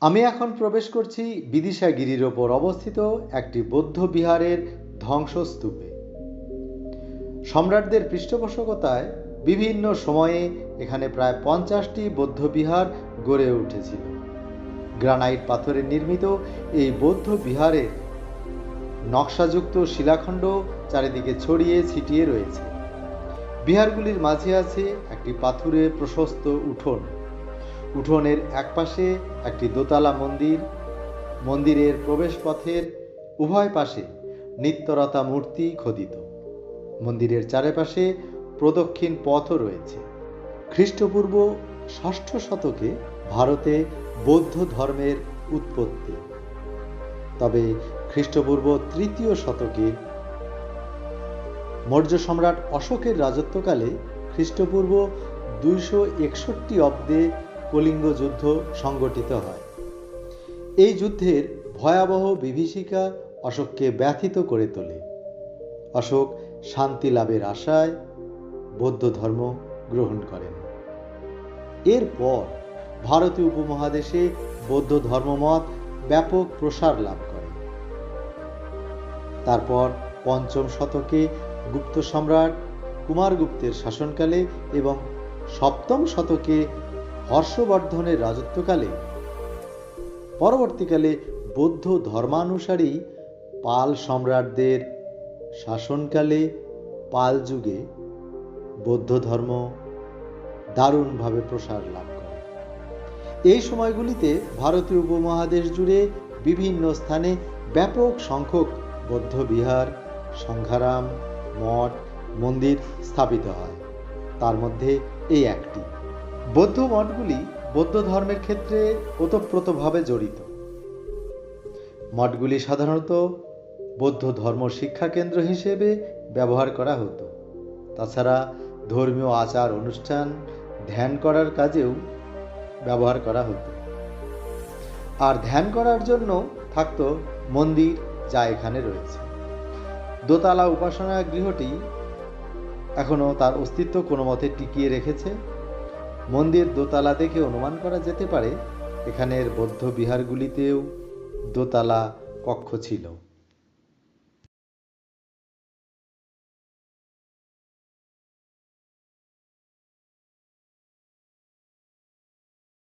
আমি এখন প্রবেশ করছি বিদিশা গিরির ওপর অবস্থিত একটি বৌদ্ধ বিহারের ধ্বংসস্তূপে। সম্রাটদের পৃষ্ঠপোষকতায় বিভিন্ন সময়ে এখানে প্রায় 50টি বৌদ্ধ বিহার গড়ে উঠেছিল। গ্রানাইট পাথরে নির্মিত এই বৌদ্ধ বিহারের নকশাযুক্ত শিলাখণ্ড চারিদিকে ছড়িয়ে ছিটিয়ে রয়েছে। বিহারগুলির মাঝে আছে একটি পাথুরে প্রশস্ত উঠোন। উঠোনের একপাশে একটি দোতলা মন্দির। মন্দিরের প্রবেশপথের উভয় পাশে নিত্যরতা মূর্তি খোদিত। মন্দিরের চারপাশে প্রদক্ষিণ পথও রয়েছে। খ্রিস্টপূর্ব 6ষ্ঠ শতকে ভারতে বৌদ্ধ ধর্মের উৎপত্তি। তবে খ্রিস্টপূর্ব 3য় শতকে মৌর্য সম্রাট অশোকের রাজত্বকালে খ্রিস্টপূর্ব 261 অব্দে কলিঙ্গ যুদ্ধ সংগঠিত হয়। এই যুদ্ধের ভয়াবহ বিভীষিকা অশোককে ব্যথিত করে তোলে। অশোক শান্তি লাভের আশায় বৌদ্ধ ধর্ম গ্রহণ করেন। এরপর ভারতীয় উপমহাদেশে বৌদ্ধ ধর্মমত ব্যাপক প্রসার লাভ করে। তারপর 5ম শতকে গুপ্ত সম্রাট কুমারগুপ্তের শাসনকালে এবং 7ম শতকে হর্ষবর্ধনের রাজত্বকালে, পরবর্তীকালে বৌদ্ধ ধর্মানুসারী পাল সম্রাটদের শাসনকালে পাল যুগে বৌদ্ধ ধর্ম দারুণভাবে প্রসার লাভ করে। এই সময়গুলিতে ভারতীয় উপমহাদেশ জুড়ে বিভিন্ন স্থানে ব্যাপক সংখ্যক বৌদ্ধ বিহার, সংঘারাম, মঠ, মন্দির স্থাপিত হয়। তার মধ্যে এই একটি। বৌদ্ধ মঠগুলি বৌদ্ধ ধর্মের ক্ষেত্রে ওতপ্রোতভাবে জড়িত। মঠগুলি সাধারণত বৌদ্ধ ধর্ম শিক্ষা কেন্দ্র হিসেবে ব্যবহার করা হতো। তাছাড়া ধর্মীয় আচার অনুষ্ঠান, ধ্যান করার কাজেও ব্যবহার করা হতো। আর ধ্যান করার জন্য থাকতো মন্দির, যা এখানে রয়েছে। দোতলা উপাসনা গৃহটি এখনও তার অস্তিত্ব কোনো মতে টিকিয়ে রেখেছে। মন্দির দোতলা দেখে অনুমান করা যেতে পারে এখানের বৌদ্ধ বিহারগুলিতেও দোতলা কক্ষ ছিল।